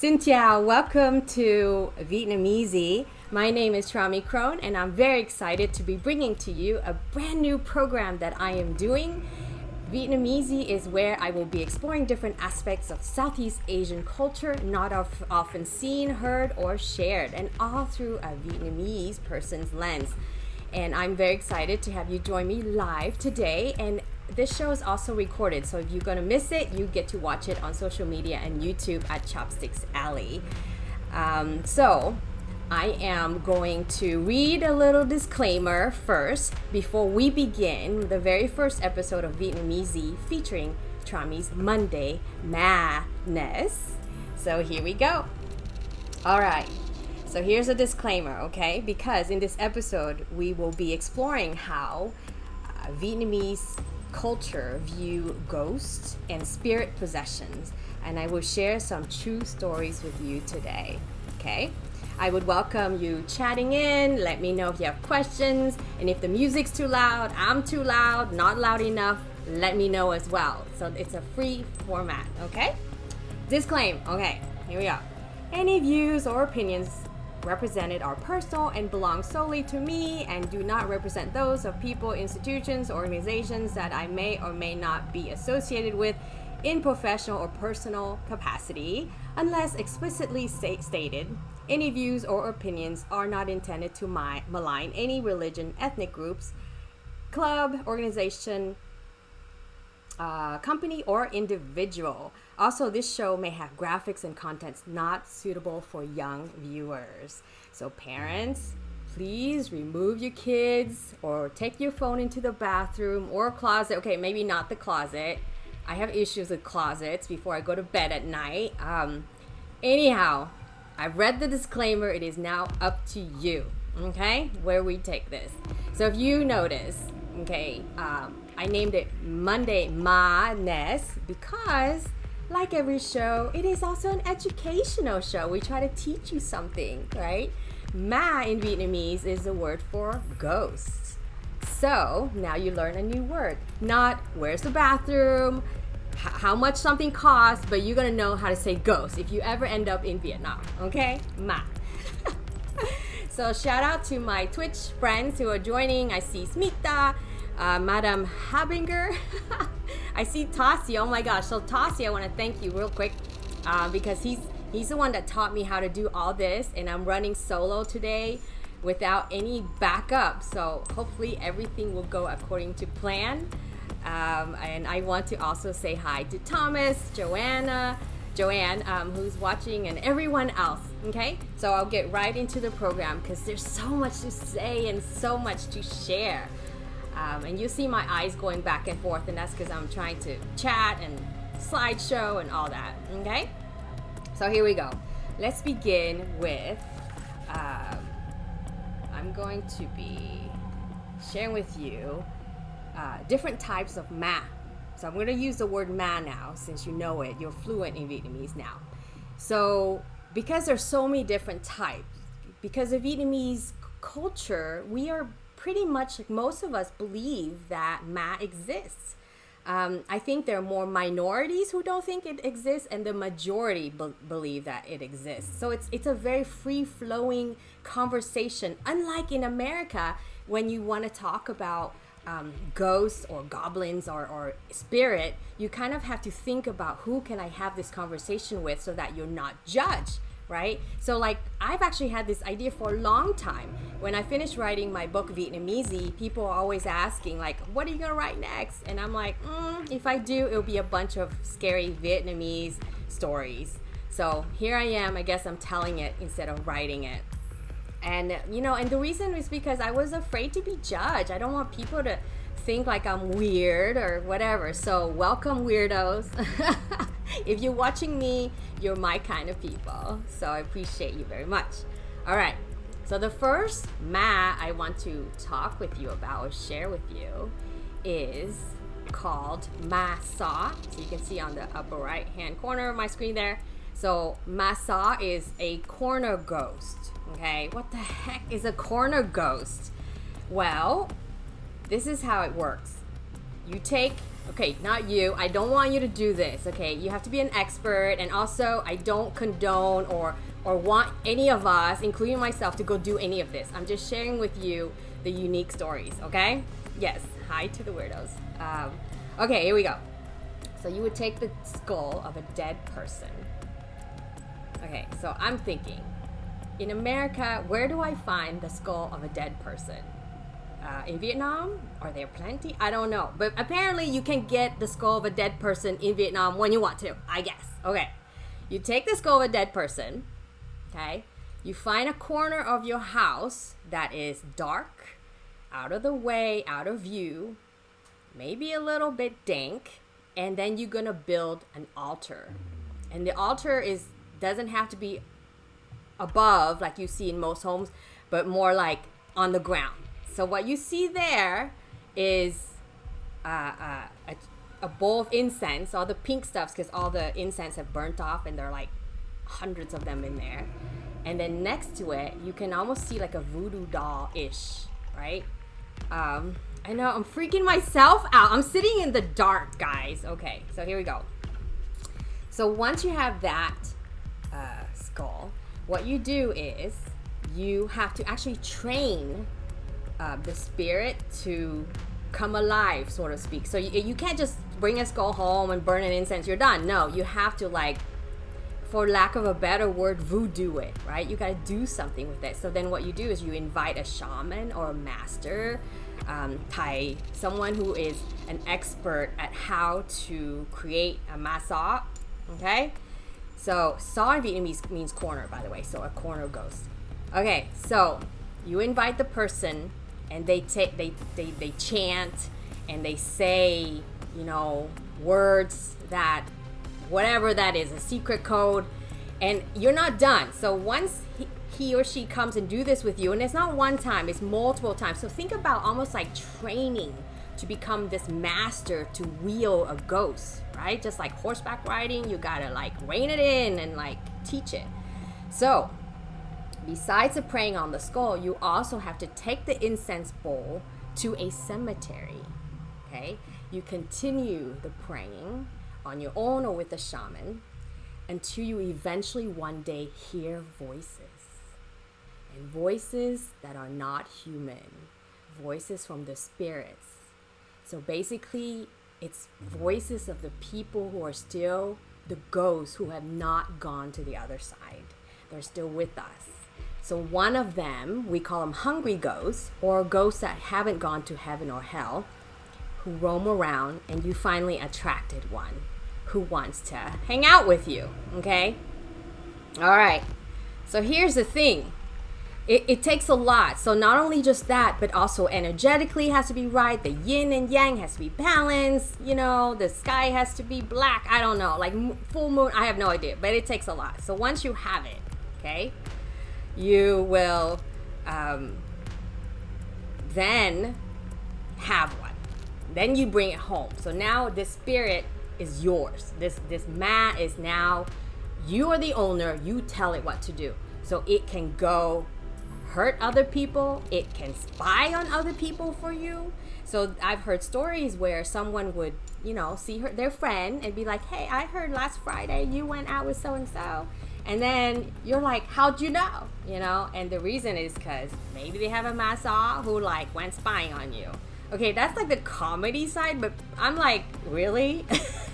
Xin chào, welcome to VietnamEazy. My name is Trami Cron and I'm very excited to be bringing to you a brand new program that I am doing. VietnamEazy is where I will be exploring different aspects of Southeast Asian culture not often seen, heard, or shared, and all through a Vietnamese person's lens. And I'm very excited to have you join me live today. And this show is also recorded, so if you're going to miss it, you get to watch it on social media and YouTube at Chopsticks Alley. So I am going to read a little disclaimer first before we begin the very first episode of VietnamEazy featuring Trami's Monday Ma-dness. So here we go. All right. So here's a disclaimer, okay? Because in this episode, we will be exploring how Vietnamese culture view ghosts and spirit possessions, and I will share some true stories with you today, okay? I would welcome you chatting in. Let me know if you have questions, and if the music's too loud, I'm too loud, not loud enough, let me know as well. So it's a free format, okay? Disclaim, okay, here we go. Any views or opinions represented are personal and belong solely to me and do not represent those of people, institutions, organizations that I may or may not be associated with in professional or personal capacity, unless explicitly stated. Any views or opinions are not intended to malign any religion, ethnic groups, club, organization, company, or individual. Also, this show may have graphics and contents not suitable for young viewers. So parents, please remove your kids or take your phone into the bathroom or closet. Okay, maybe not the closet. I have issues with closets before I go to bed at night. Anyhow, I've read the disclaimer. It is now up to you, okay, where we take this. So if you notice, okay, I named it Monday Ma-dness because, like every show, it is also an educational show. We try to teach you something, right? Ma in Vietnamese is the word for ghosts. So now you learn a new word. Not where's the bathroom, how much something costs, but you're gonna know how to say ghost if you ever end up in Vietnam, okay? Ma. So shout out to my Twitch friends who are joining. I see Smita, Madam Habinger. I see Tassi. Oh my gosh. So Tassi, I want to thank you real quick because he's the one that taught me how to do all this, and I'm running solo today without any backup. So hopefully everything will go according to plan. And I want to also say hi to Thomas, Joanne, who's watching, and everyone else. Okay, so I'll get right into the program because there's so much to say and so much to share. And you see my eyes going back and forth, and that's because I'm trying to chat and slideshow and all that, okay? So here we go. Let's begin with, I'm going to be sharing with you different types of ma. So I'm going to use the word ma now since you know it. You're fluent in Vietnamese now. So because there's so many different types, because of Vietnamese culture, we are pretty much, like most of us, believe that ma exists. I think there are more minorities who don't think it exists, and the majority believe that it exists. So it's a very free-flowing conversation. Unlike in America, when you want to talk about ghosts or goblins or spirit, you kind of have to think about who can I have this conversation with so that you're not judged. Right? So like I've actually had this idea for a long time. When I finished writing my book VietnamEazy, people are always asking like, what are you gonna write next? And I'm like, if I do, it'll be a bunch of scary Vietnamese stories. So here I am. I guess I'm telling it instead of writing it. And and the reason is because I was afraid to be judged. I don't want people to think like I'm weird or whatever. So welcome, weirdos. If you're watching me, you're my kind of people. So I appreciate you very much. All right. So the first ma I want to talk with you about or share with you is called Ma Sai. So you can see on the upper right hand corner of my screen there. So Ma Sai is a corner ghost. Okay. What the heck is a corner ghost? Well, this is how it works. you take, okay, not you, I don't want you to do this, okay? You have to be an expert, and also I don't condone or want any of us, including myself, to go do any of this. I'm just sharing with you the unique stories, okay? Yes, hi to the weirdos. Okay, here we go. So you would take the skull of a dead person. Okay, so I'm thinking, in America, where do I find the skull of a dead person? In Vietnam? Are there plenty? I don't know. But apparently you can get the skull of a dead person in Vietnam when you want to, I guess. Okay. You take the skull of a dead person, okay? You find a corner of your house that is dark, out of the way, out of view, maybe a little bit dank, and then you're gonna build an altar. And the altar doesn't have to be above like you see in most homes, but more like on the ground. So what you see there is a bowl of incense, all the pink stuffs, because all the incense have burnt off and there are like hundreds of them in there. And then next to it, you can almost see like a voodoo doll-ish, right? I know, I'm freaking myself out. I'm sitting in the dark, guys. Okay, so here we go. So once you have that skull, what you do is you have to actually train the spirit to come alive, so to speak. So you can't just bring a skull home and burn an incense, you're done. No, you have to, like, for lack of a better word, voodoo it, right? You got to do something with it. So then what you do is you invite a shaman or a master, Thai, someone who is an expert at how to create a Ma Sai, okay? So Sai in Vietnamese means corner, by the way, so a corner ghost. Okay, so you invite the person, and they chant and they say, you know, words that, whatever that is, a secret code, and you're not done. So once he or she comes and do this with you, and it's not one time, it's multiple times. So think about almost like training to become this master to wheel a ghost, right? Just like horseback riding, you gotta like rein it in and like teach it. So besides the praying on the skull, you also have to take the incense bowl to a cemetery, okay? You continue the praying on your own or with a shaman until you eventually one day hear voices. And voices that are not human, voices from the spirits. So basically, it's voices of the people who are still the ghosts who have not gone to the other side. They're still with us. So one of them, we call them hungry ghosts, or ghosts that haven't gone to heaven or hell, who roam around, and you finally attracted one who wants to hang out with you, okay? All right, so here's the thing. It takes a lot. So not only just that, but also energetically has to be right. The yin and yang has to be balanced. You know, the sky has to be black. I don't know, like full moon. I have no idea, but it takes a lot. So once you have it, okay, you will then have one. Then you bring it home. So now this spirit is yours. This mat is now, you are the owner. You tell it what to do. So it can go hurt other people, it can spy on other people for you. So I've heard stories where someone would, you know, see their friend and be like, hey, I heard last Friday you went out with so and so, and then you're like, how'd you know? You know, and the reason is because maybe they have a Ma Sai who like went spying on you. Okay, that's like the comedy side, but I'm like, really?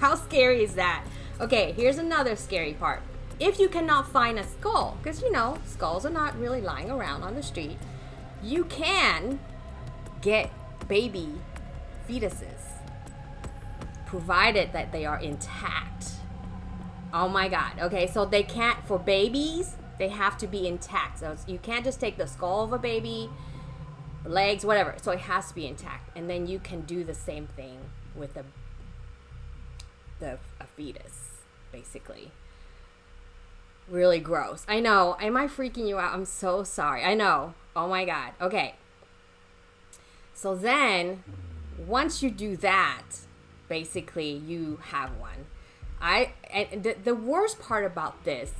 How scary is that? Okay, here's another scary part. If you cannot find a skull, because you know, skulls are not really lying around on the street, you can get baby fetuses, provided that they are intact. Oh my God. Okay, so they can't, for babies, they have to be intact. So you can't just take the skull of a baby, legs, whatever. So it has to be intact. And then you can do the same thing with a fetus, basically. Really gross. I know. Am I freaking you out? I'm so sorry. I know. Oh my God. Okay. So then, once you do that, basically you have one. And the worst part about this,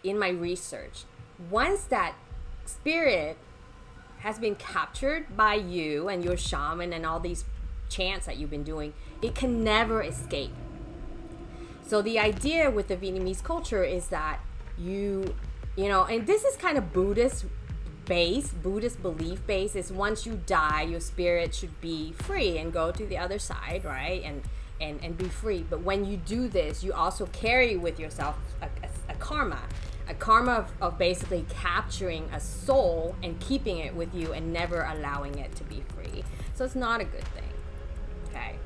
in my research, once that spirit has been captured by you and your shaman and all these chants that you've been doing, it can never escape. So the idea with the Vietnamese culture is that you know, and this is kind of Buddhist belief base, is once you die, your spirit should be free and go to the other side, right? And be free. But when you do this, you also carry with yourself a karma of basically capturing a soul and keeping it with you and never allowing it to be free. So it's not a good thing. Okay.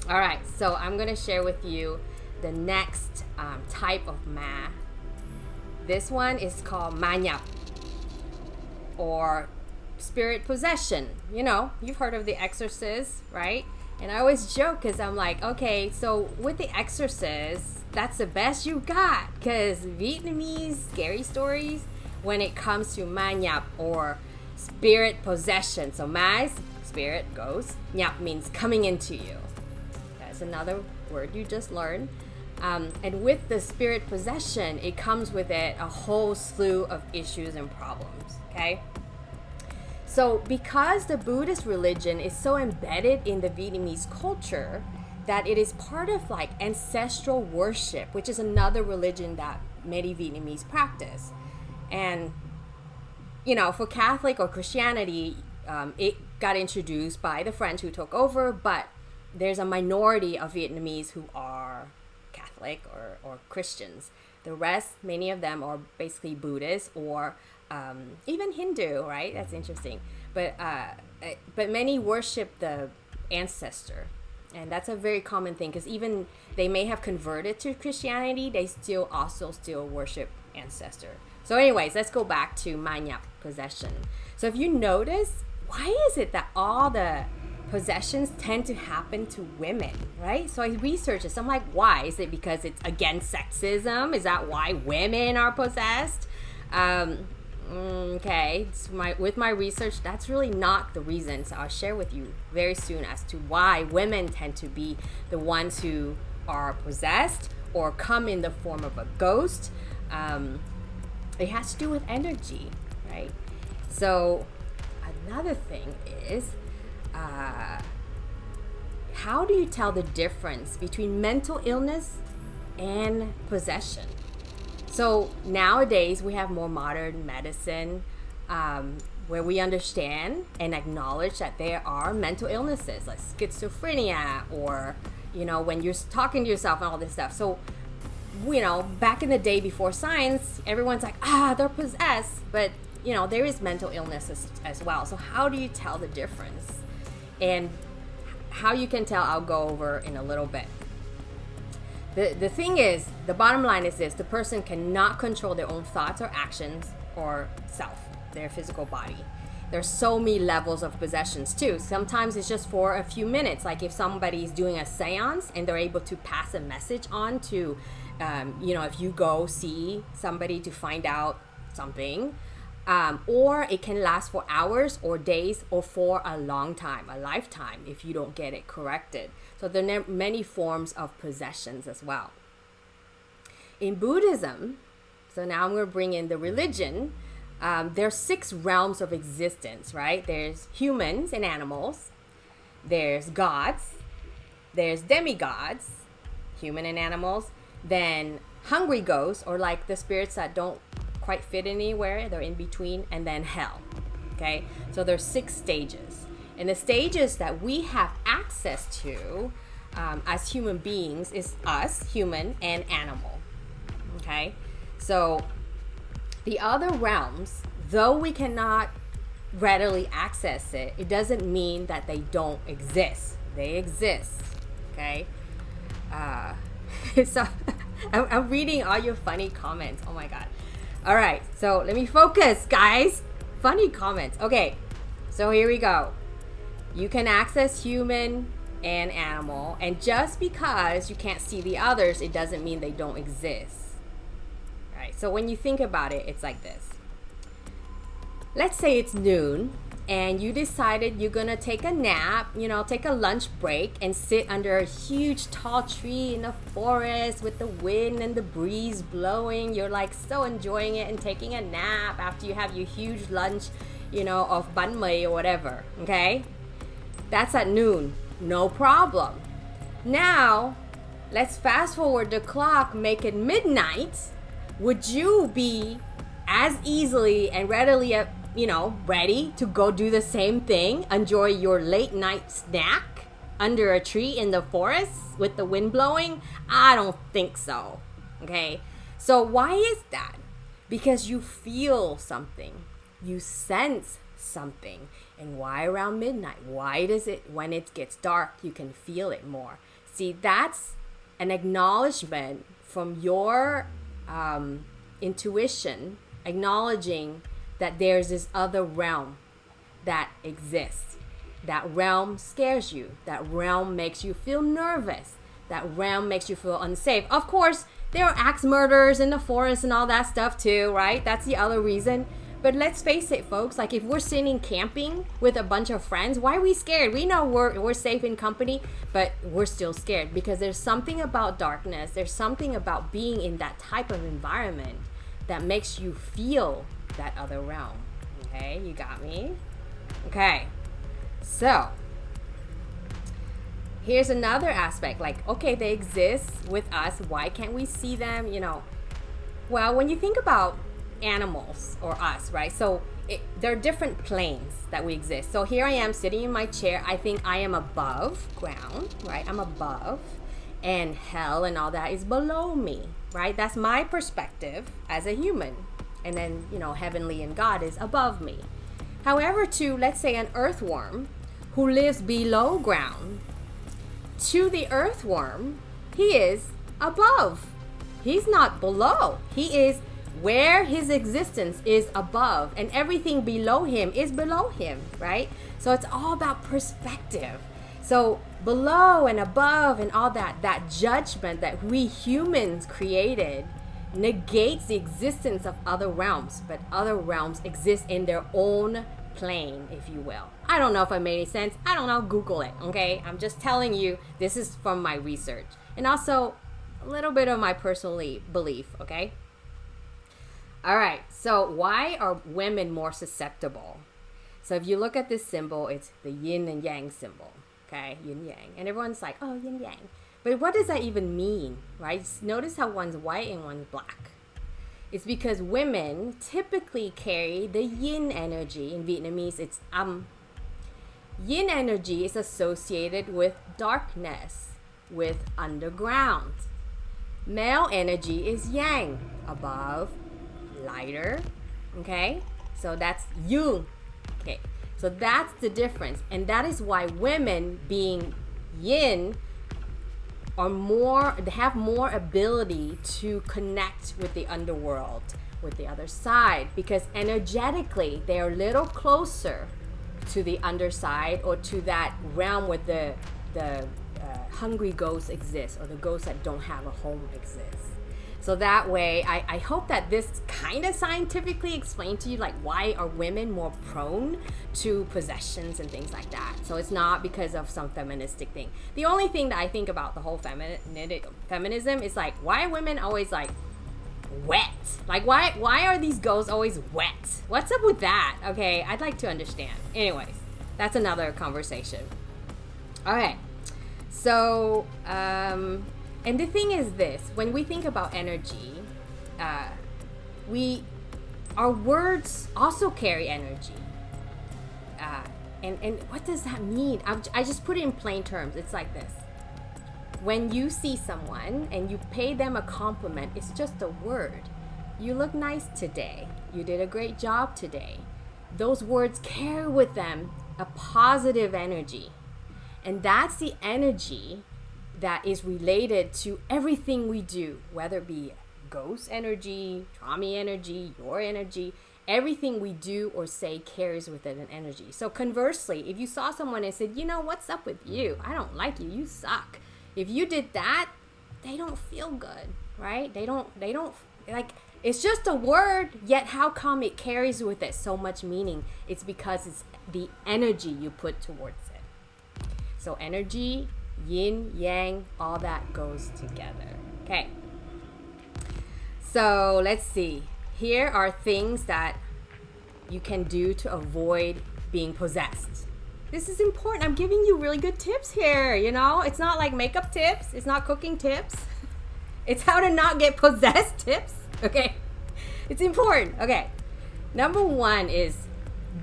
All right. So I'm going to share with you the next type of Ma. This one is called Ma, or spirit possession. You know, you've heard of The Exorcist, right? And I always joke because I'm like, okay, so with The Exorcist, that's the best you got, because Vietnamese scary stories, when it comes to Ma Nhap, or spirit possession. So Ma is spirit, ghost. Nhap means coming into you. That's another word you just learned. And with the spirit possession, it comes with it a whole slew of issues and problems, okay? So because the Buddhist religion is so embedded in the Vietnamese culture that it is part of like ancestral worship, which is another religion that many Vietnamese practice. And, you know, for Catholic or Christianity, it got introduced by the French who took over, but there's a minority of Vietnamese who are Catholic or Christians. The rest, many of them are basically Buddhist or even Hindu, right? That's interesting. But many worship the ancestor. And that's a very common thing, because even they may have converted to Christianity, they still worship ancestor. So anyways, let's go back to Ma Nhap, possession. So if you notice, why is it that all the possessions tend to happen to women, right? So I researched this. I'm like, why? Is it because it's against sexism? Is that why women are possessed? Okay, with my research, that's really not the reason. So I'll share with you very soon as to why women tend to be the ones who are possessed or come in the form of a ghost. It has to do with energy, right? So another thing is, how do you tell the difference between mental illness and possession? So nowadays we have more modern medicine where we understand and acknowledge that there are mental illnesses like schizophrenia, or, you know, when you're talking to yourself and all this stuff. So, you know, back in the day before science, everyone's like, they're possessed. But, you know, there is mental illness as well. So how do you tell the difference? And how you can tell, I'll go over in a little bit. The thing is, the bottom line is this: the person cannot control their own thoughts or actions or self, their physical body. There's so many levels of possessions too. Sometimes it's just for a few minutes, like if somebody's doing a seance and they're able to pass a message on to, you know, if you go see somebody to find out something, or it can last for hours or days or for a long time, a lifetime, if you don't get it corrected. So there are many forms of possessions as well. In Buddhism, so now I'm going to bring in the religion, there are 6 realms of existence, right? There's humans and animals, there's gods, there's demigods, human and animals, then hungry ghosts, or like the spirits that don't quite fit anywhere, they're in between, and then hell. Okay, so there's 6 stages, and the stages that we have access to as human beings is us, human and animal. Okay, so the other realms, though we cannot readily access it, it doesn't mean that they don't exist. They exist. Okay, so I'm reading all your funny comments. Oh my god. All right, so let me focus, guys. Funny comments. Okay, so here we go. You can access human and animal, and just because you can't see the others, it doesn't mean they don't exist. All right, so when you think about it, it's like this. Let's say it's noon, and you decided you're gonna take a nap, you know, take a lunch break and sit under a huge tall tree in the forest with the wind and the breeze blowing. You're like so enjoying it and taking a nap after you have your huge lunch, you know, of banh mi or whatever. Okay, that's at noon. no problem. Now, let's fast forward the clock, make it midnight. Would you be as easily and readily, ready to go do the same thing, enjoy your late night snack under a tree in the forest with the wind blowing? I don't think so. Okay, so why is that? Because you feel something, you sense something. And why around midnight? Why does it, when it gets dark, you can feel it more? See, that's an acknowledgement from your intuition, acknowledging that there's this other realm that exists. That realm scares you. That realm makes you feel nervous. That realm makes you feel unsafe. Of course, there are axe murders in the forest and all that stuff too, right? That's the other reason. But let's face it, folks, like if we're sitting camping with a bunch of friends, why are we scared? We know we're safe in company, but we're still scared because there's something about darkness. There's something about being in that type of environment that makes you feel that other realm. Okay, you got me? Okay, so here's another aspect. Like, okay, they exist with us. Why can't we see them? Well, when you think about animals or us, right? So there are different planes that we exist. So here I am sitting in my chair. I think I am above ground, right? I'm above, and hell and all that is below me, right? That's my perspective as a human. And then, heavenly and God is above me. However, to, let's say, an earthworm who lives below ground, to the earthworm, he is above. He's not below. He is where his existence is above, and everything below him is below him, right? So it's all about perspective. So below and above and all that judgment that we humans created negates the existence of other realms, but other realms exist in their own plane, if you will. I don't know if I made any sense. I don't know. Google it, okay? I'm just telling you, this is from my research. And also a little bit of my personal belief, okay? All right, so why are women more susceptible? So if you look at this symbol, it's the yin and yang symbol, okay? Yin yang. And everyone's like, oh, yin yang. But what does that even mean, right? Notice how one's white and one's black. It's because women typically carry the yin energy. In Vietnamese, it's Yin energy is associated with darkness, with underground. Male energy is yang, above, lighter, okay? So that's you, okay? So that's the difference. And that is why women, being yin, they have more ability to connect with the underworld, with the other side, because energetically they are a little closer to the underside, or to that realm where the hungry ghosts exist, or the ghosts that don't have a home exist. So that way, I hope that this kind of scientifically explained to you, like, why are women more prone to possessions and things like that. So it's not because of some feministic thing. The only thing that I think about the whole feminism is, like, why are women always, like, wet? Like, why are these ghosts always wet? What's up with that? Okay, I'd like to understand. Anyways, that's another conversation. Okay, so, and the thing is this, when we think about energy, our words also carry energy. And what does that mean? I just put it in plain terms. It's like this. When you see someone and you pay them a compliment, it's just a word. You look nice today. You did a great job today. Those words carry with them a positive energy. And that's the energy that is related to everything we do, whether it be ghost energy, Trami energy, your energy. Everything we do or say carries with it an energy. So conversely, if you saw someone and said, what's up with you? I don't like you. You suck. If you did that, they don't feel good, right? They don't like, it's just a word, yet how come it carries with it so much meaning? It's because it's the energy you put towards it. So energy, yin, yang, all that goes together. Okay. So let's see. Here are things that you can do to avoid being possessed. This is important. I'm giving you really good tips here, you know? It's not like makeup tips. It's not cooking tips. It's how to not get possessed tips, okay? It's important, okay? Number one is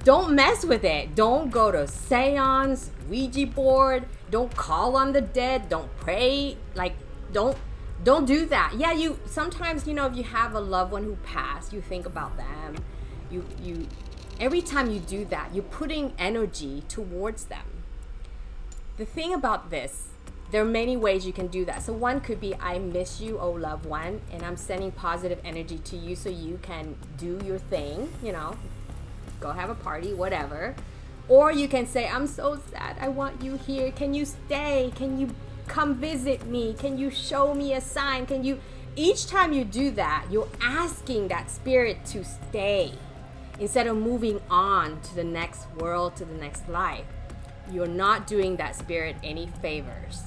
don't mess with it. Don't go to seance, Ouija board. Don't call on the dead. Don't pray. Like, don't do that. Yeah, you sometimes, you know, if you have a loved one who passed, you think about them. You every time you do that, you're putting energy towards them. The thing about this, there are many ways you can do that. So one could be, I miss you, oh loved one, and I'm sending positive energy to you so you can do your thing, you know, go have a party, whatever. Or you can say, I'm so sad, I want you here. Can you stay? Can you come visit me? Can you show me a sign? Can you? Each time you do that, you're asking that spirit to stay instead of moving on to the next world, to the next life. You're not doing that spirit any favors.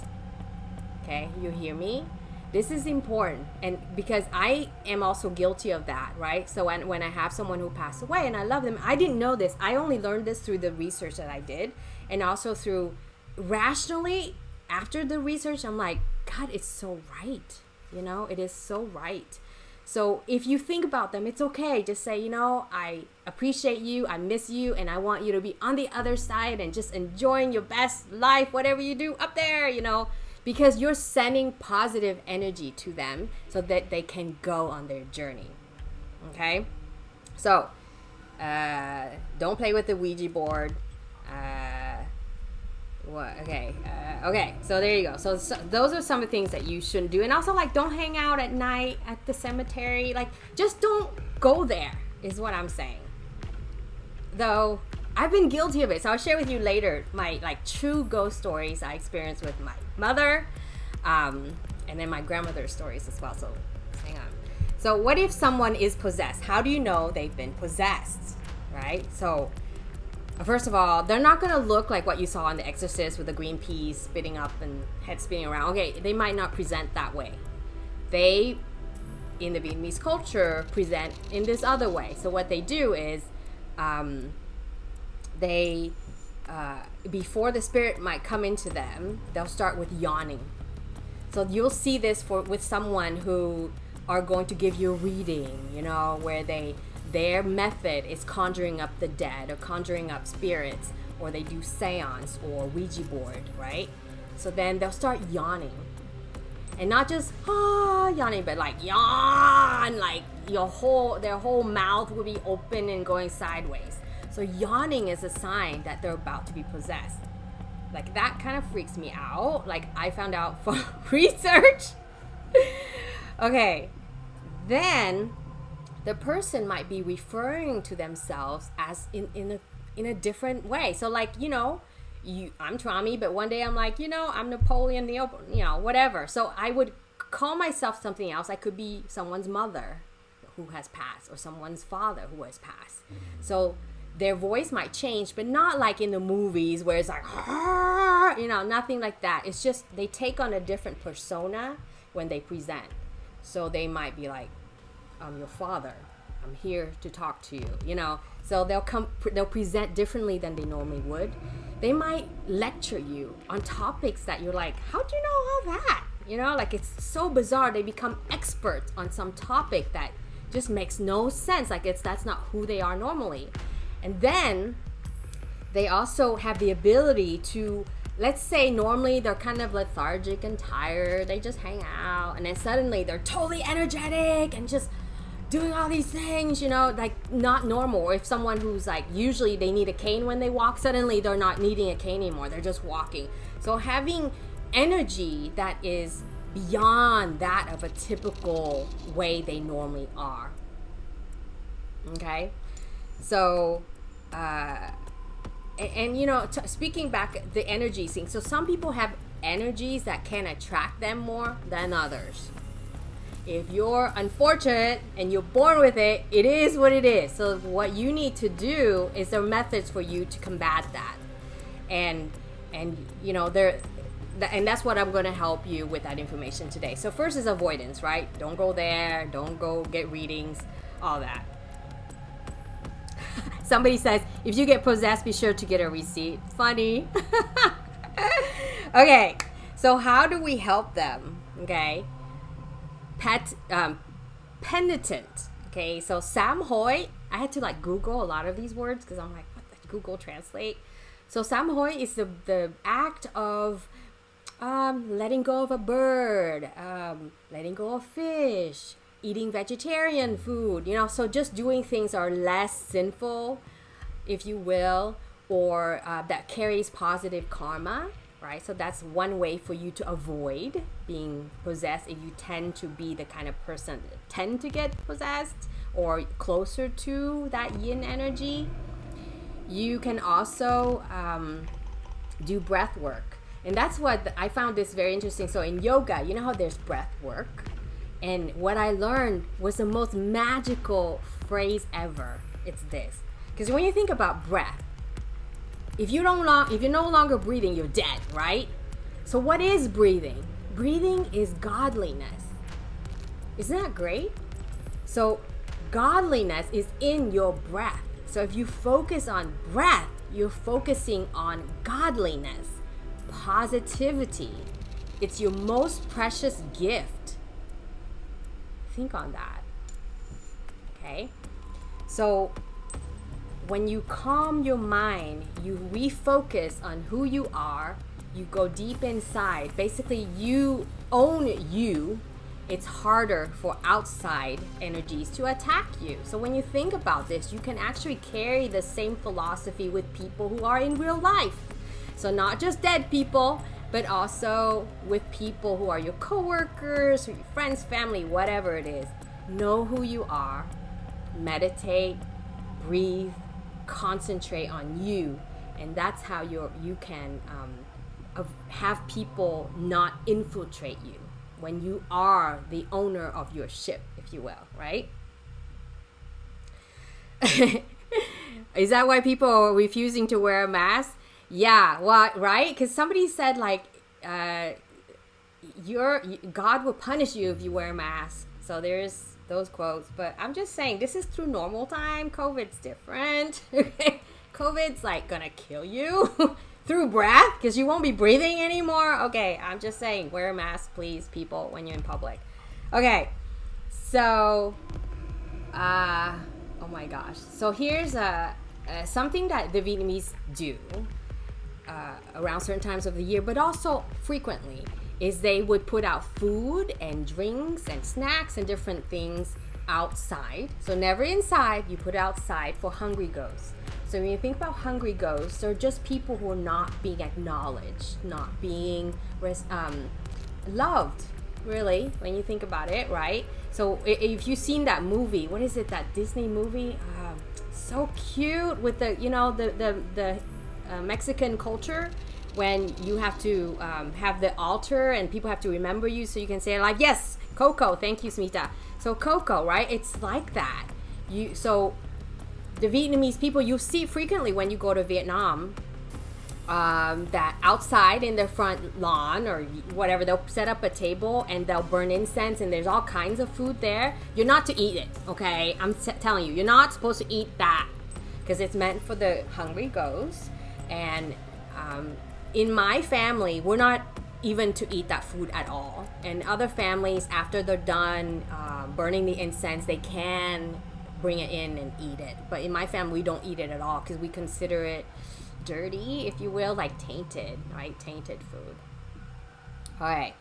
Okay, you hear me? This is important, and because I am also guilty of that, right? So when I have someone who passed away and I love them, I didn't know this. I only learned this through the research that I did, and also through rationally after the research. I'm like, God, it's so right. You know, it is so right. So if you think about them, it's okay. Just say, you know, I appreciate you, I miss you, and I want you to be on the other side and just enjoying your best life, whatever you do up there, you know, because you're sending positive energy to them so that they can go on their journey. Okay? So, don't play with the Ouija board. Okay, so there you go. So those are some of the things that you shouldn't do. And also, like, don't hang out at night at the cemetery. Like, just don't go there is what I'm saying. Though I've been guilty of it, so I'll share with you later my like true ghost stories I experienced with my mother, and then my grandmother's stories as well. So hang on. So what if someone is possessed? How do you know they've been possessed, right? So first of all, they're not going to look like what you saw on The Exorcist with the green peas spitting up and head spinning around. Okay, they might not present that way. They, in the Vietnamese culture, present in this other way. So what they do is, they, before the spirit might come into them, they'll start with yawning. So you'll see this with someone who are going to give you a reading, you know, where their method is conjuring up the dead or conjuring up spirits, or they do seance or Ouija board, right? So then they'll start yawning. And not just yawning, but like yawn, like their whole mouth will be open and going sideways. So yawning is a sign that they're about to be possessed. Like, that kind of freaks me out. Like, I found out from research. Okay, then the person might be referring to themselves as in a different way. So, like, you know, I'm Trami, but one day I'm like, you know, I'm Napoleon the Open, you know, whatever. So I would call myself something else. I could be someone's mother who has passed, or someone's father who has passed. So their voice might change, but not like in the movies where it's like, you know, nothing like that. It's just they take on a different persona when they present. So they might be like, I'm your father. I'm here to talk to you, you know. So they'll present differently than they normally would. They might lecture you on topics that you're like, how'd you know all that? You know, like, it's so bizarre. They become experts on some topic that just makes no sense. Like, that's not who they are normally. And then they also have the ability to, let's say normally they're kind of lethargic and tired. They just hang out, and then suddenly they're totally energetic and just doing all these things, you know, like not normal. Or if someone who's like, usually they need a cane when they walk, suddenly they're not needing a cane anymore. They're just walking. So having energy that is beyond that of a typical way they normally are. Okay? So, and you know, speaking back, the energy thing. So some people have energies that can attract them more than others. If you're unfortunate and you're born with it, it is what it is. So what you need to do is there are methods for you to combat that. And you know, and that's what I'm going to help you with that information today. So first is avoidance, right? Don't go there. Don't go get readings, all that. Somebody says, if you get possessed, be sure to get a receipt. Funny. Okay, so how do we help them? Okay, penitent. Okay, so sám hối. I had to like Google a lot of these words because I'm like, what the Google Translate? So sám hối is the act of letting go of a bird, letting go of fish, eating vegetarian food, so just doing things are less sinful, if you will, or that carries positive karma, right? So that's one way for you to avoid being possessed if you tend to be the kind of person that tend to get possessed or closer to that yin energy. You can also do breath work. And that's what I found this very interesting. So in yoga, you know how there's breath work? And what I learned was the most magical phrase ever. It's this. Because when you think about breath, if you're no longer breathing, you're dead, right? So what is breathing? Breathing is godliness. Isn't that great? So godliness is in your breath. So if you focus on breath, you're focusing on godliness, positivity. It's your most precious gift. Think on that. Okay? So when you calm your mind, you refocus on who you are, you go deep inside. Basically, you own you. It's harder for outside energies to attack you. So when you think about this, you can actually carry the same philosophy with people who are in real life. So not just dead people, but also with people who are your coworkers, or your friends, family, whatever it is. Know who you are, meditate, breathe, concentrate on you, and that's how you can have people not infiltrate you when you are the owner of your ship, if you will, right? Is that why people are refusing to wear a mask? Yeah, well, right? Because somebody said like, God will punish you if you wear a mask. So there's those quotes. But I'm just saying, this is through normal time. COVID's different. COVID's like gonna kill you through breath because you won't be breathing anymore. Okay, I'm just saying, wear a mask, please, people, when you're in public. Okay, so, oh my gosh. So here's something that the Vietnamese do around certain times of the year, but also frequently, is they would put out food and drinks and snacks and different things outside. So never inside, you put it outside for hungry ghosts. So when you think about hungry ghosts, they're just people who are not being acknowledged, not being loved, really, when you think about it, right? So if you've seen that movie, what is it, that Disney movie? So cute with the, the Mexican culture, when you have to have the altar and people have to remember you, so you can say like, yes, Coco, thank you, Smita. So Coco, right? It's like that. So the Vietnamese people, you see frequently when you go to Vietnam, that outside in their front lawn or whatever, they'll set up a table and they'll burn incense, and there's all kinds of food there. You're not to eat it, okay? I'm telling you, you're not supposed to eat that because it's meant for the hungry ghosts. And in my family, we're not even to eat that food at all. And other families, after they're done burning the incense, they can bring it in and eat it. But in my family, we don't eat it at all because we consider it dirty, if you will, like tainted, right? Tainted food. All right.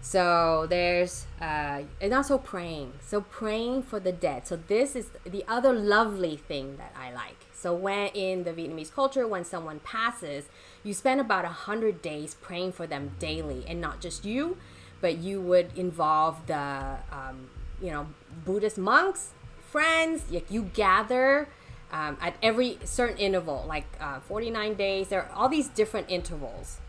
So there's, and also praying. So praying for the dead. So this is the other lovely thing that I like. So when in the Vietnamese culture, when someone passes, you spend about 100 days praying for them daily, and not just you, but you would involve the, Buddhist monks, friends. You gather at every certain interval, like 49 days. There are all these different intervals.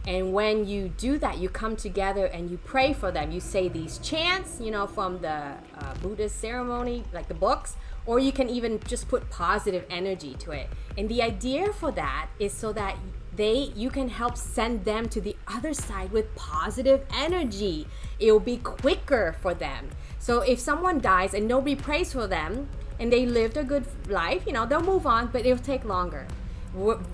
And when you do that, you come together and you pray for them. You say these chants, from the Buddhist ceremony, like the books, or you can even just put positive energy to it. And the idea for that is so that you can help send them to the other side with positive energy. It will be quicker for them. So if someone dies and nobody prays for them, and they lived a good life, they'll move on, but it'll take longer.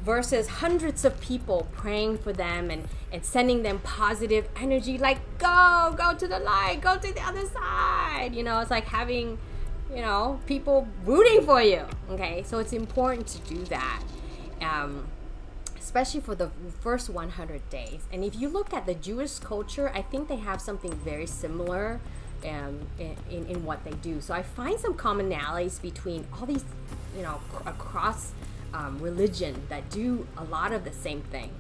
Versus hundreds of people praying for them and sending them positive energy, like go to the light, go to the other side. It's like having, people rooting for you. Okay, so it's important to do that, especially for the first 100 days. And if you look at the Jewish culture, I think they have something very similar in what they do. So I find some commonalities between all these, across religion that do a lot of the same thing.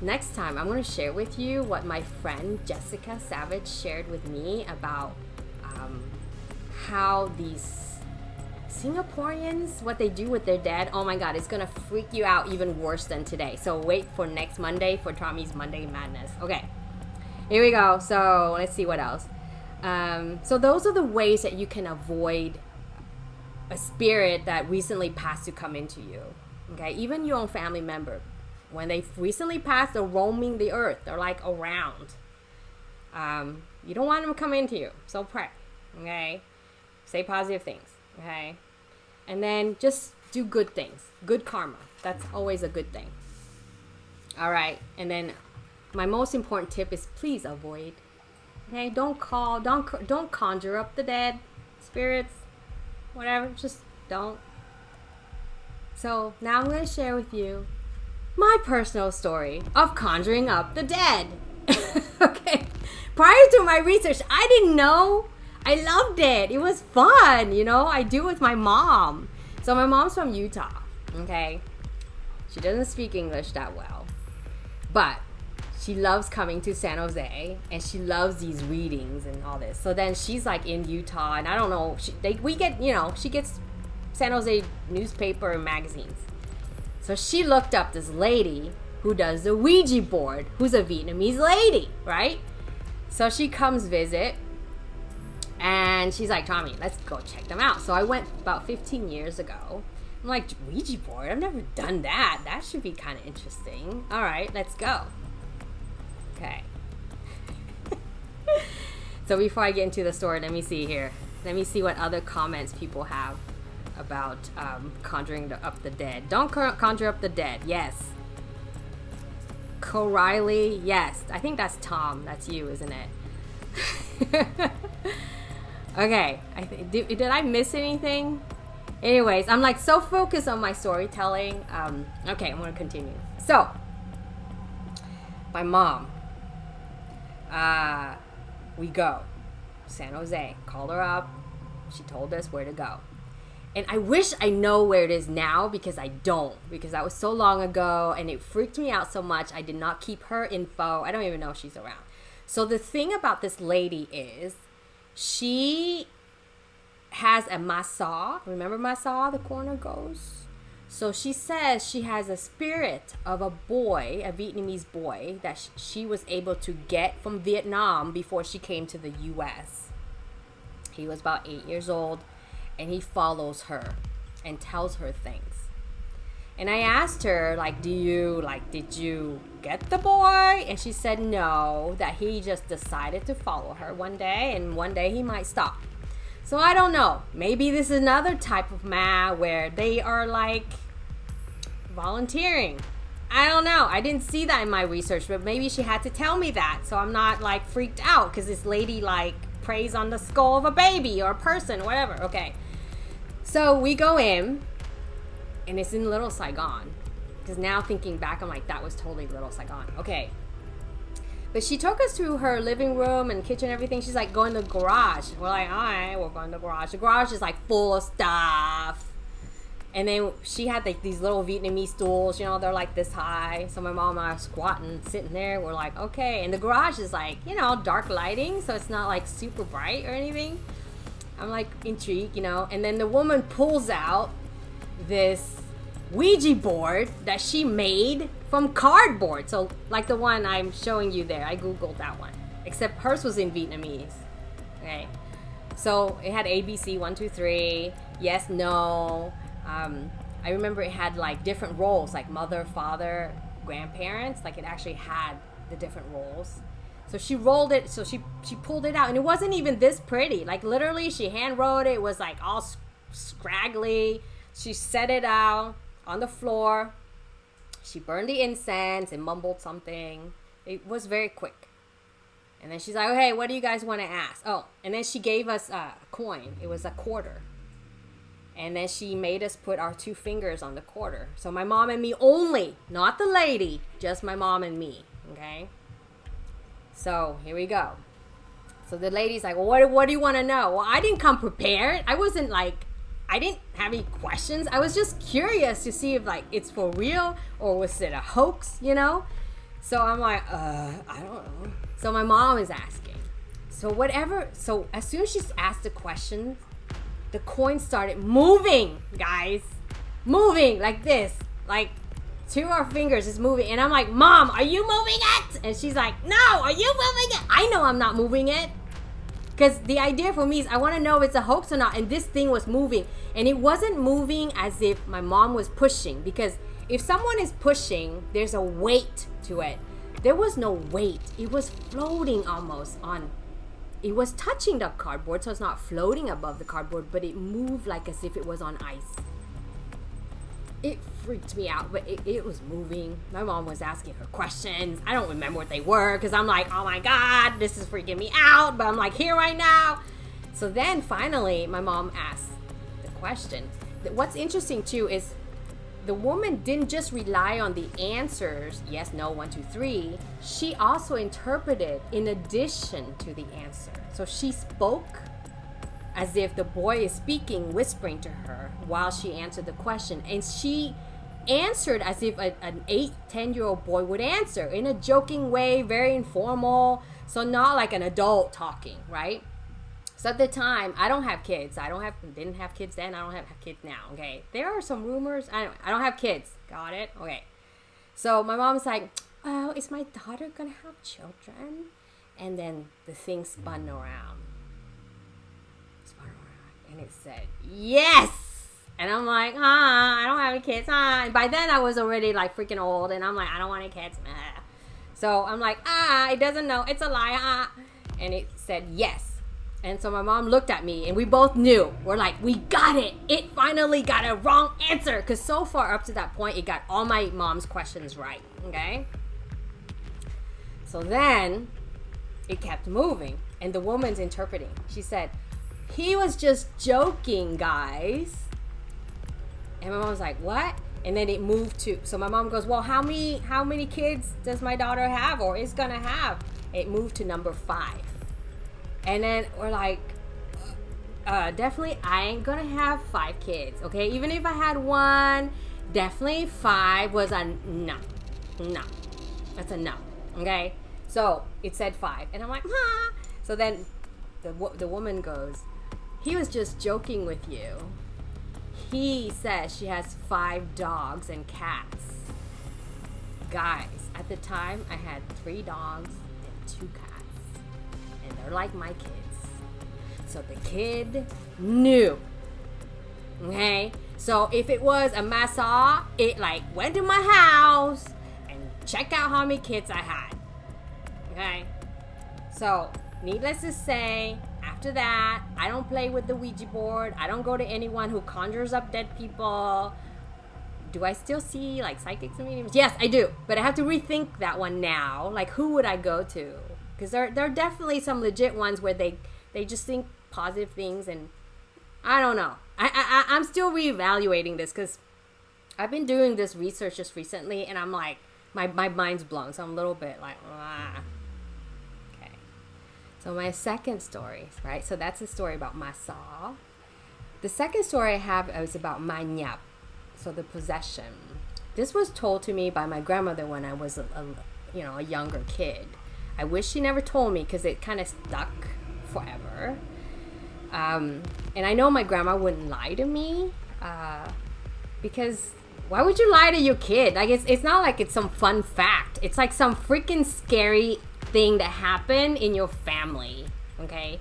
Next time, I'm going to share with you what my friend Jessica Savage shared with me about how these Singaporeans, what they do with their dead. Oh my God, it's going to freak you out even worse than today. So wait for next Monday for Trami's Monday Madness. Okay, here we go. So let's see what else. So those are the ways that you can avoid a spirit that recently passed to come into you. Okay, even your own family member, when they recently passed, they're roaming the earth. They're like around. You don't want them to come into you, so pray. Okay, say positive things. Okay, and then just do good things, good karma. That's always a good thing. All right, and then my most important tip is please avoid. Okay, don't conjure up the dead spirits. Whatever, just don't. So now I'm going to share with you my personal story of conjuring up the dead. Okay, prior to my research, I didn't know. I loved it. It was fun, I do it with my mom. So my mom's from Utah. Okay, she doesn't speak English that well, but she loves coming to San Jose, and she loves these readings and all this. So then she's like in Utah, and I don't know. She gets San Jose newspaper and magazines. So she looked up this lady who does the Ouija board, who's a Vietnamese lady, right? So she comes visit, and she's like, Tommy, let's go check them out. So I went about 15 years ago. I'm like, Ouija board? I've never done that. That should be kind of interesting. All right, let's go. Okay. So before I get into the story, let me see here. Let me see what other comments people have about conjuring up the dead. Don't conjure up the dead. Yes. O'Reilly. Yes. I think that's Tom. That's you, isn't it? Okay. Did I miss anything? Anyways, I'm like so focused on my storytelling. Okay, I'm going to continue. So, my mom. We go San Jose, called her up, she told us where to go, and I wish I know where it is now, because I don't, because that was so long ago and it freaked me out so much. I did not keep her info. I don't even know if she's around. So the thing about this lady is she has a Ma Sai. Remember Ma Sai, the corner ghost? So she says she has a spirit of a boy, a Vietnamese boy, that she was able to get from Vietnam before she came to the U.S. He was about 8 years old, and he follows her and tells her things. And I asked her, did you get the boy? And she said no, that he just decided to follow her one day, and one day he might stop. So I don't know. Maybe this is another type of Ma where they are volunteering. I don't know. I didn't see that in my research, but maybe she had to tell me that, so I'm not freaked out because this lady preys on the skull of a baby or a person or whatever. Okay. So we go in, and it's in Little Saigon. Because now thinking back, I'm like, that was totally Little Saigon. Okay. But she took us to her living room and kitchen and everything. She's like, go in the garage. We're like, all right, we'll go in the garage. The garage is full of stuff. And then she had these little Vietnamese stools, they're this high. So my mom and I are squatting, sitting there. We're like, okay. And the garage is dark lighting. So it's not super bright or anything. I'm intrigued, And then the woman pulls out this Ouija board that she made from cardboard. So the one I'm showing you there, I googled that one, except hers was in Vietnamese. Okay, so it had ABC 1 2 3, yes, no. I remember it had different roles, mother, father, grandparents. It actually had the different roles. So she rolled it, so she pulled it out, and it wasn't even this pretty. Like literally, she hand wrote it. It was like all scraggly. She set it out on the floor. She burned the incense and mumbled something. It was very quick. And then she's like, oh, hey, what do you guys want to ask? Oh, and then she gave us a coin. It was a quarter. And then she made us put our 2 fingers on the quarter. So my mom and me only, not the lady, just my mom and me, okay? So here we go. So the lady's like, well, what do you want to know? Well, I didn't come prepared. I didn't have any questions. I was just curious to see if like it's for real or was it a hoax, you know? So I'm like, I don't know. So my mom is asking. So as soon as she's asked the question, the coin started moving, guys. Moving like this. Like 2 of our fingers is moving. And I'm like, Mom, are you moving it? And she's like, no, are you moving it? I know I'm not moving it. Because the idea for me is I want to know if it's a hoax or not. And this thing was moving. And it wasn't moving as if my mom was pushing. Because if someone is pushing, there's a weight to it. There was no weight. It was floating almost on. It was touching the cardboard, so it's not floating above the cardboard, but it moved like as if it was on ice. It freaked me out, but it was moving. My mom was asking her questions. I don't remember what they were because I'm like, oh my God, this is freaking me out. But I'm like, here right now. So then finally, my mom asked the question. What's interesting too is the woman didn't just rely on the answers, yes, no, 1, 2, 3. She also interpreted in addition to the answer. So she spoke as if the boy is speaking, whispering to her while she answered the question. And she answered as if an 8, 10-year-old boy would answer in a joking way, very informal. So not like an adult talking, right? So at the time, I don't have kids. Didn't have kids then. I don't have kids now. Okay. There are some rumors. I don't have kids. Got it? Okay. So my mom's like, oh, is my daughter going to have children? And then the thing spun around. And it said, yes. And I'm like, I don't have any kids. And by then I was already like freaking old. And I'm like, I don't want any kids. So I'm like, it doesn't know. It's a lie. And it said, yes. And so my mom looked at me and we both knew. We're like, we got it. It finally got a wrong answer. Because so far up to that point, it got all my mom's questions right. Okay? So then it kept moving. And the woman's interpreting. She said, he was just joking, guys. And my mom was like, what? And then it moved to, so my mom goes, well, how many kids does my daughter have or is going to have? It moved to number 5. And then we're like, definitely I ain't gonna have 5 kids, okay? Even if I had 1, definitely 5 was a no. No. That's a no, okay? So it said 5. And I'm like, So then the woman goes, he was just joking with you. He says she has 5 dogs and cats. Guys, at the time, I had 3 dogs and 2 cats. And they're like my kids. So the kid knew. Okay? So if it was a Ma Sai, it like went to my house and checked out how many kids I had. Okay? So, needless to say, after that, I don't play with the Ouija board. I don't go to anyone who conjures up dead people. Do I still see like psychics and mediums? Yes, I do. But I have to rethink that one now. Like, who would I go to? Because there are definitely some legit ones where they just think positive things, and I don't know. I'm still reevaluating this because I've been doing this research just recently, and I'm like, my mind's blown. So I'm a little bit like, Okay. So my second story, right? So that's a story about Ma Sai. The second story I have is about Ma-dness, so the possession. This was told to me by my grandmother when I was a younger kid. I wish she never told me because it kind of stuck forever. And I know my grandma wouldn't lie to me because why would you lie to your kid? Like it's not like it's some fun fact. It's like some freaking scary thing that happened in your family. Okay,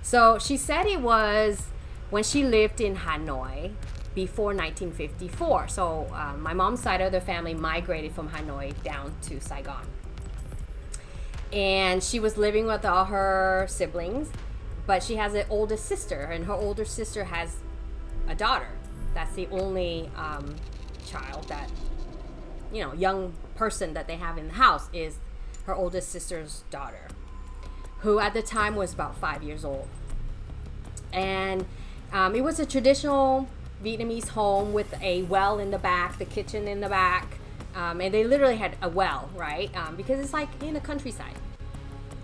so she said it was when she lived in Hanoi before 1954. So my mom's side of the family migrated from Hanoi down to Saigon. And she was living with all her siblings, but she has an oldest sister, and her older sister has a daughter. That's the only child that, young person that they have in the house is her oldest sister's daughter, who at the time was about 5 years old. And it was a traditional Vietnamese home with a well in the back, the kitchen in the back. And they literally had a well, right? Because it's like in the countryside.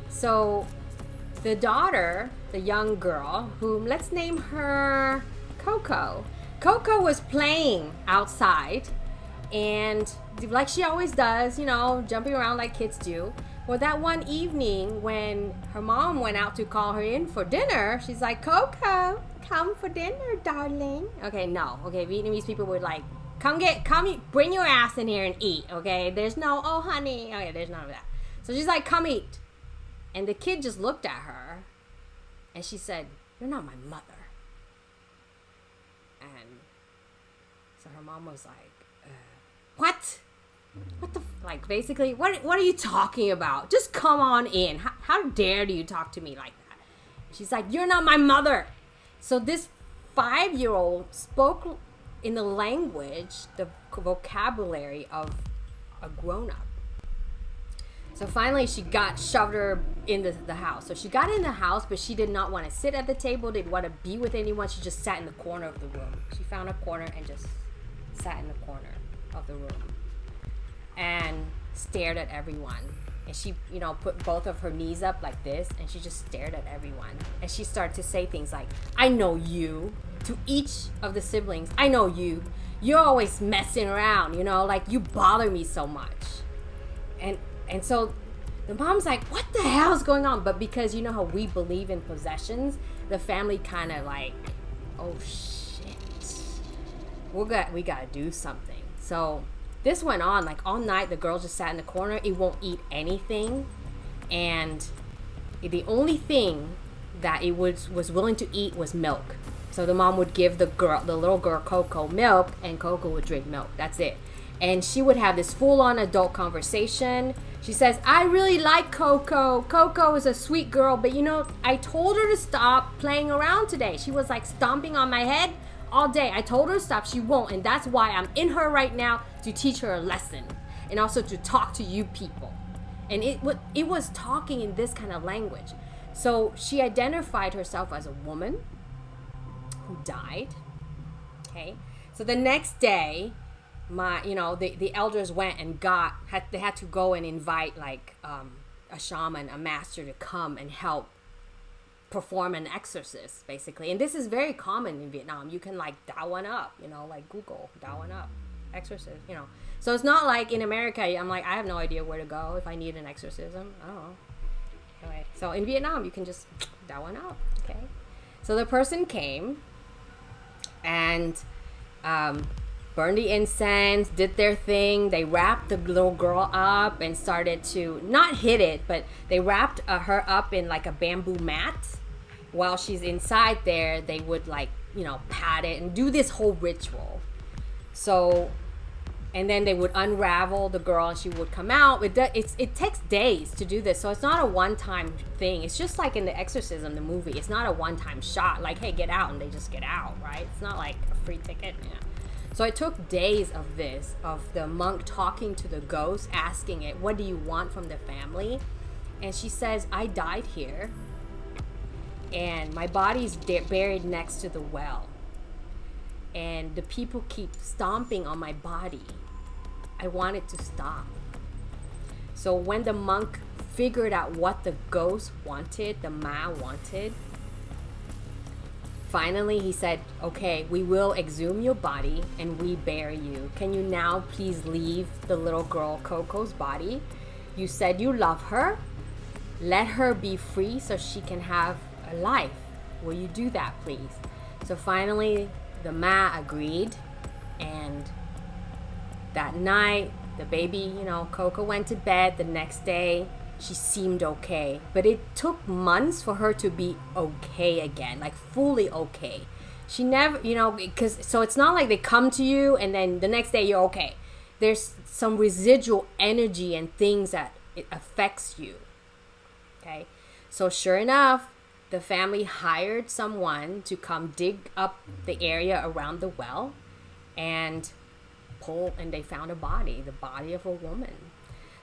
So the daughter, the young girl, whom let's name her Coco. Coco was playing outside, and like she always does, jumping around like kids do. Well, that one evening when her mom went out to call her in for dinner, she's like, Coco, come for dinner, darling. Okay, no. Okay, Vietnamese people would like, bring your ass in here and eat, okay? There's no, oh, honey. Okay, there's none of that. So she's like, come eat. And the kid just looked at her, and she said, you're not my mother. And so her mom was like, what? What the, basically, what are you talking about? Just come on in. How dare do you talk to me like that? She's like, you're not my mother. So this 5-year-old spoke in the language, the vocabulary of a grown-up. So finally she shoved her into the house. So she got in the house, but she did not want to sit at the table, didn't want to be with anyone. She just sat in the corner of the room. She found a corner and just sat in the corner of the room and stared at everyone. And she, put both of her knees up like this, and she just stared at everyone. And she started to say things like, I know you, to each of the siblings. I know you. You're always messing around, you bother me so much. And so the mom's like, what the hell is going on? But because you know how we believe in possessions, the family kind of like, oh shit, we gotta do something. So this went on like all night. The girl just sat in the corner. It won't eat anything. And the only thing that it was willing to eat was milk. So the mom would give the little girl Coco milk, and Coco would drink milk. That's it. And she would have this full-on adult conversation. She says, I really like Coco. Coco is a sweet girl, but I told her to stop playing around today. She was like stomping on my head all day. I told her to stop. She won't. And that's why I'm in her right now, to teach her a lesson and also to talk to you people. And it was talking in this kind of language. So she identified herself as a woman who died. Okay. So the next day, the elders went and they had to go and invite a shaman, a master, to come and help perform an exorcist, basically. And this is very common in Vietnam. You can da one up, Google da one up, exorcist, So it's not like in America, I'm like, I have no idea where to go if I need an exorcism. I don't know. Anyway, so in Vietnam, you can just da one up, okay? So the person came and burned the incense, did their thing. They wrapped the little girl up and started to, not hit it, but they wrapped her up in a bamboo mat. While she's inside there, they would pat it and do this whole ritual. So, and then they would unravel the girl and she would come out. It takes days to do this. So it's not a one-time thing. It's just like in The Exorcism, the movie. It's not a one-time shot. Like, hey, get out, and they just get out, right? It's not like a free ticket. Yeah. So it took days of this, of the monk talking to the ghost, asking it, what do you want from the family? And she says, I died here, and my body's buried next to the well. And the people keep stomping on my body. I want it to stop. So when the monk figured out what the ghost wanted, the Ma wanted, finally he said, okay, we will exhume your body and we bury you. Can you now please leave the little girl Coco's body? You said you love her. Let her be free so she can have a life. Will you do that, please? So finally the Ma agreed, and that night the baby, Coco went to bed. The next day she seemed okay, but it took months for her to be okay again, fully okay. She never, so it's not like they come to you and then the next day you're okay. There's some residual energy and things that it affects you. Okay, so sure enough, the family hired someone to come dig up the area around the well and they found the body of a woman.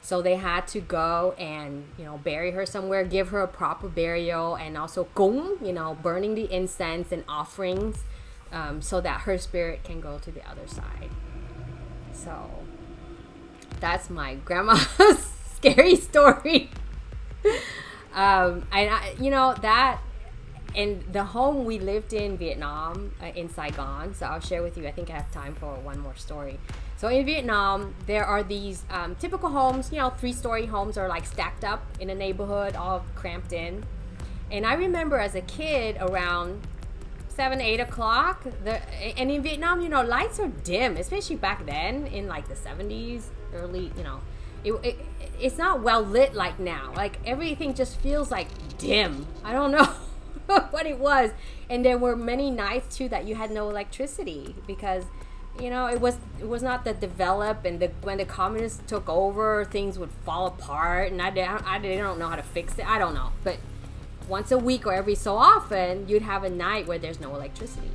So they had to go and, bury her somewhere, give her a proper burial, and also cúng, burning the incense and offerings, so that her spirit can go to the other side. So that's my grandma's scary story. That, and the home we lived in Vietnam, in Saigon. So I'll share with you. I think I have time for one more story. So in Vietnam, there are these typical homes, 3-story homes are like stacked up in a neighborhood, all cramped in. And I remember as a kid around 7, 8 o'clock, and in Vietnam, lights are dim, especially back then in like the 70s, early, it's not well lit like now. Like everything just feels like dim. I don't know what it was. And there were many nights too that you had no electricity because it was not that developed, and when the communists took over, things would fall apart, and I didn't know how to fix it. I don't know, but once a week or every so often, you'd have a night where there's no electricity.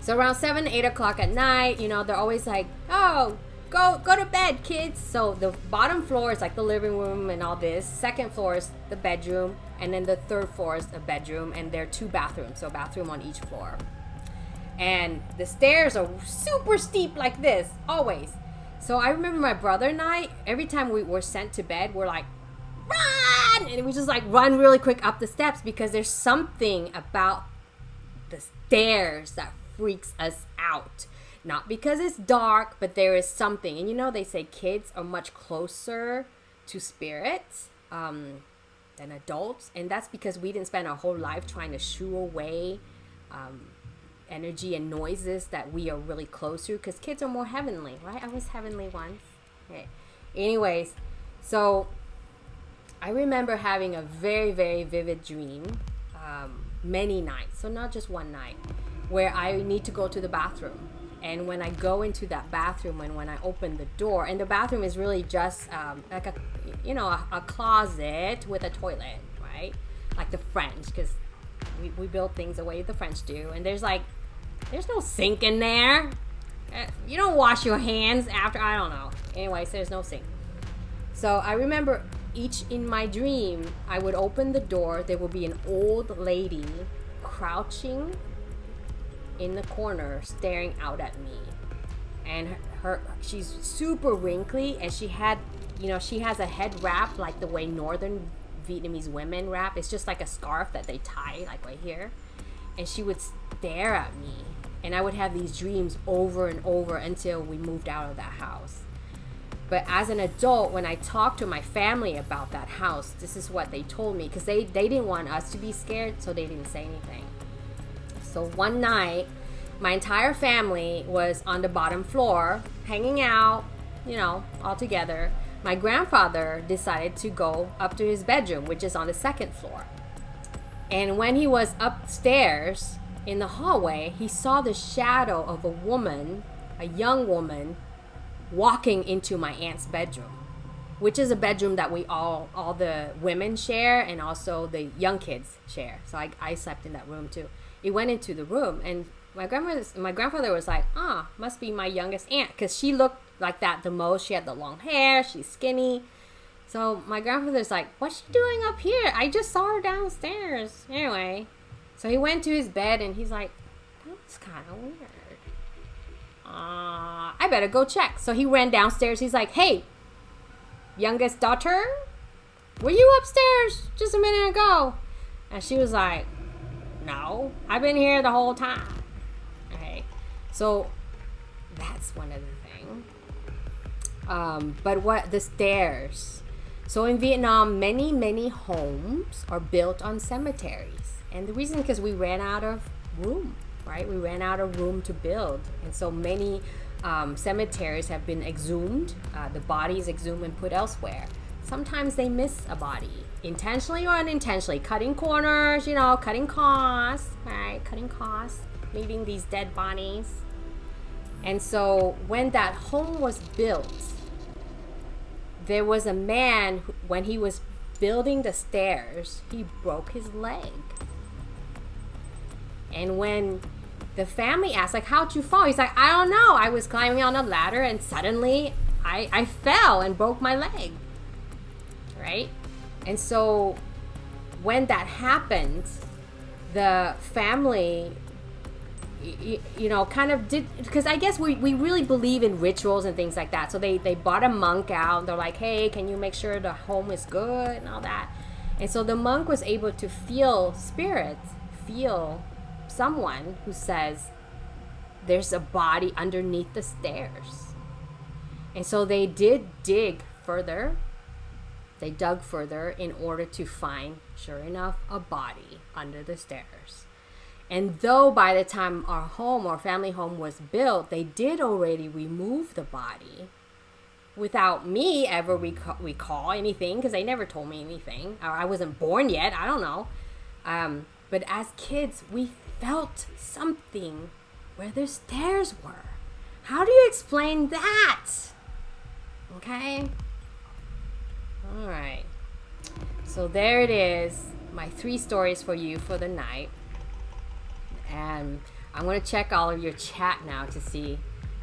So around 7, 8 o'clock at night, they're always like, "Oh, go to bed, kids." So the bottom floor is like the living room and all this. Second floor is the bedroom, and then the third floor is a bedroom, and there are 2 bathrooms, so a bathroom on each floor. And the stairs are super steep like this, always. So I remember my brother and I, every time we were sent to bed, we're like, run! And we just like run really quick up the steps because there's something about the stairs that freaks us out. Not because it's dark, but there is something. And they say kids are much closer to spirits than adults. And that's because we didn't spend our whole life trying to shoo away energy and noises that we are really close to, because kids are more heavenly, right? I was heavenly once. Okay. Anyways, so I remember having a very, very vivid dream, many nights, so not just one night, where I need to go to the bathroom. And when I go into that bathroom, and when I open the door, and the bathroom is really just like a closet with a toilet, right? Like the French, because we build things the way the French do. And there's no sink in there. You don't wash your hands after, I don't know. Anyways, there's no sink. So I remember in my dream, I would open the door. There would be an old lady crouching in the corner, staring out at me. And she's super wrinkly, and she has a head wrap like the way northern Vietnamese women wrap. It's just like a scarf that they tie like right here. And she would stare at me, and I would have these dreams over and over until we moved out of that house. But as an adult, when I talked to my family about that house, this is what they told me, because they didn't want us to be scared, so they didn't say anything. So one night, my entire family was on the bottom floor hanging out, all together. My grandfather decided to go up to his bedroom, which is on the second floor. And when he was upstairs in the hallway, he saw the shadow of a woman, a young woman, walking into my aunt's bedroom, which is a bedroom that we all the women share, and also the young kids share. So I slept in that room too. He went into the room, and my grandfather was like, must be my youngest aunt, because she looked like that the most. She had the long hair, she's skinny. So my grandfather's like, what's she doing up here? I just saw her downstairs. Anyway, so he went to his bed, and he's like, that's kind of weird. I better go check. So he ran downstairs. He's like, hey, youngest daughter, were you upstairs just a minute ago? And she was like, no, I've been here the whole time. Okay, so that's one of the things. But what the stairs? So in Vietnam, many homes are built on cemeteries, and the reason because we ran out of room, right? We ran out of room to build, and so many cemeteries have been exhumed. The body is exhumed and put elsewhere. Sometimes they miss a body, intentionally or unintentionally, cutting corners, cutting costs, right? Cutting costs, leaving these dead bodies. And so when that home was built, there was a man when he was building the stairs, he broke his leg. And when the family asked, like, how'd you fall? He's like, I don't know. I was climbing on a ladder and suddenly I fell and broke my leg. Right? And so when that happened, the family, kind of did, because I guess we really believe in rituals and things like that. So they bought a monk out. They're like, hey, can you make sure the home is good and all that? And so the monk was able to feel spirits, feel someone who says, there's a body underneath the stairs. And so they did dig further. They dug further in order to find, sure enough, a body under the stairs. And though by the time our family home was built, they did already remove the body without me ever recall anything, because they never told me anything. Or I wasn't born yet. I don't know. But as kids, we felt something where the stairs were. How do you explain that? Okay. All right. So there it is. My 3 stories for you for the night. And I'm going to check all of your chat now to see.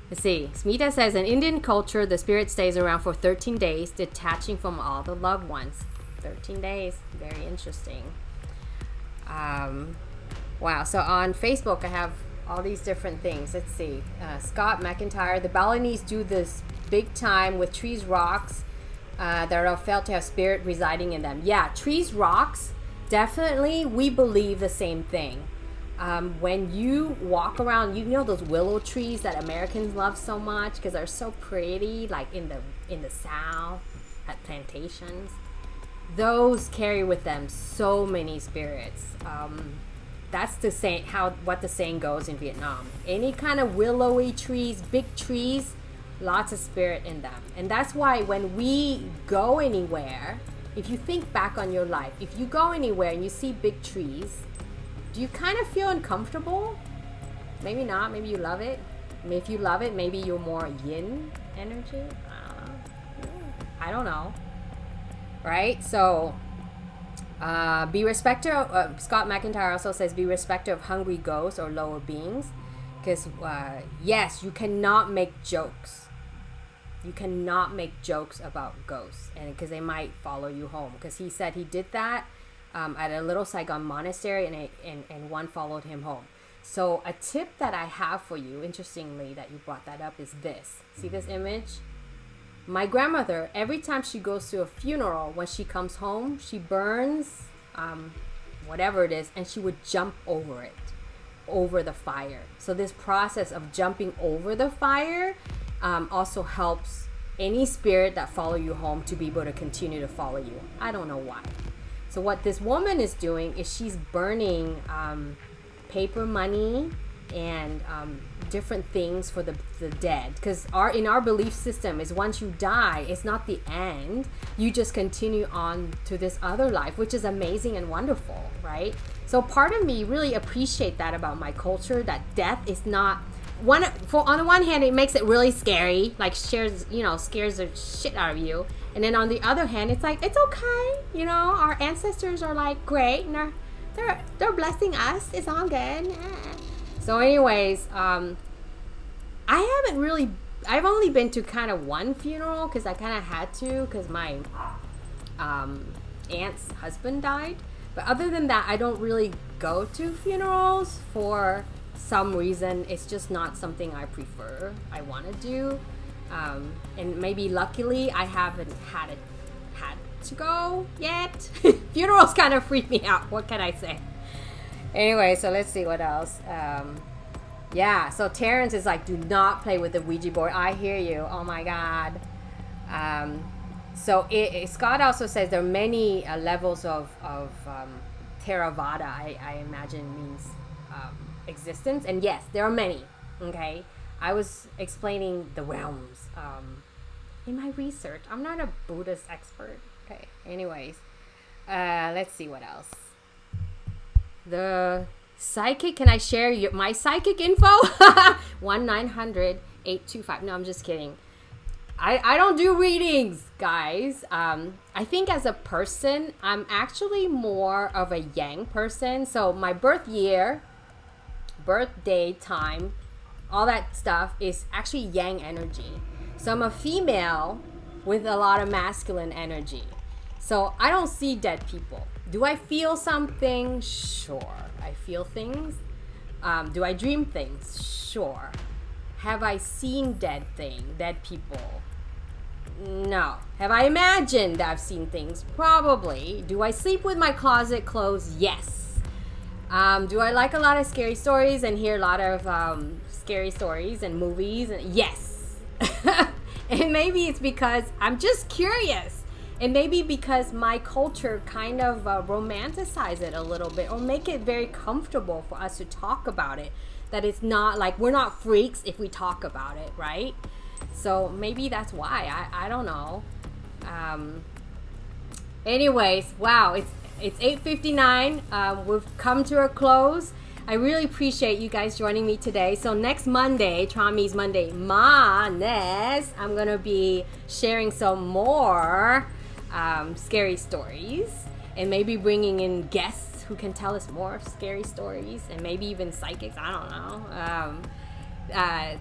Let's see. Smita says, in Indian culture, the spirit stays around for 13 days, detaching from all the loved ones. 13 days. Very interesting. Wow. So on Facebook, I have all these different things. Let's see. Scott McIntyre, the Balinese do this big time with trees, rocks that are felt to have spirit residing in them. Yeah, trees, rocks, definitely we believe the same thing. When you walk around, those willow trees that Americans love so much because they're so pretty, like in the South at plantations, those carry with them so many spirits. That's what the saying goes in Vietnam. Any kind of willowy trees, big trees, lots of spirit in them. And that's why when we go anywhere, if you think back on your life, if you go anywhere and you see big trees, do you kind of feel uncomfortable? Maybe not. Maybe you love it. If you love it, maybe you're more yin energy. I don't know. Right? So, be respectful. Scott McIntyre also says, be respectful of hungry ghosts or lower beings. Because, yes, you cannot make jokes. You cannot make jokes about ghosts. And because they might follow you home. Because he said he did that at a little Saigon monastery, and one followed him home. So a tip that I have for you, interestingly, that you brought that up, is this. See this image? My grandmother, every time she goes to a funeral, when she comes home, she burns whatever it is, and she would jump over it, over the fire. So this process of jumping over the fire also helps any spirit that follow you home to be able to continue to follow you. I don't know why. So what this woman is doing is she's burning paper money and different things for the dead, because in our belief system is once you die, it's not the end. You just continue on to this other life, which is amazing and wonderful, right? So part of me really appreciate that about my culture, that death is not on the one hand, it makes it really scary, like scares the shit out of you. And then on the other hand, it's like, it's okay. Our ancestors are like great, and they're blessing us. It's all good. So anyways, I've only been to kind of one funeral because I kind of had to, because my aunt's husband died. But other than that, I don't really go to funerals for some reason. It's just not something I prefer. I want to do. And maybe luckily I haven't had to go yet. Funerals kind of freak me out. What can I say? Anyway, so let's see what else. Yeah, so Terrence is like, do not play with the Ouija board. I hear you. Oh my God. So Scott also says there are many levels of Theravada, I imagine means existence. And yes, there are many. Okay. I was explaining the realms in my research. I'm not a Buddhist expert. Okay. Anyways, let's see what else. The psychic. Can I share my psychic info? 1-900-825. No, I'm just kidding. I don't do readings, guys. I think as a person, I'm actually more of a yang person. So my birth year, birthday time, all that stuff is actually yang energy. So I'm a female with a lot of masculine energy. So I don't see dead people. Do I feel something? Sure. I feel things. Do I dream things? Sure. Have I seen dead people? No. Have I imagined I've seen things? Probably. Do I sleep with my closet closed? Yes. Do I like a lot of scary stories and hear a lot of scary stories and movies? Yes. And maybe it's because I'm just curious. And maybe because my culture kind of romanticize it a little bit or make it very comfortable for us to talk about it. That it's not like we're not freaks if we talk about it, right? So maybe that's why. I don't know. Anyways, wow, it's 8:59. We've come to a close. I really appreciate you guys joining me today. So next Monday, Trami's Monday, Ma-dness, I'm gonna be sharing some more scary stories and maybe bringing in guests who can tell us more scary stories and maybe even psychics. I don't know.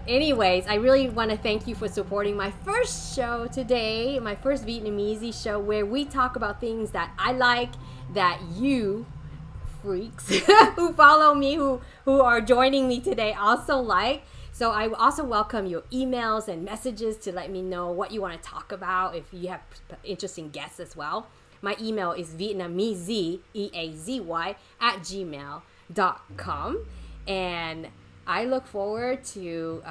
Anyways, I really want to thank you for supporting my first show today, my first VietnamEazy show, where we talk about things that I like, that you freaks who follow me, who are joining me today also like. So I also welcome your emails and messages to let me know what you want to talk about, if you have interesting guests as well. My email is VietnamEazy, EAZY, @gmail.com. And I look forward to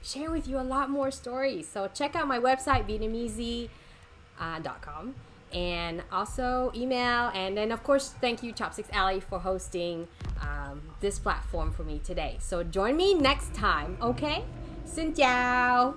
sharing with you a lot more stories. So check out my website, VietnamEazy.com. And also email. And then, of course, thank you, Chopsticks Alley, for hosting this platform for me today. So join me next time, okay? Xin chào!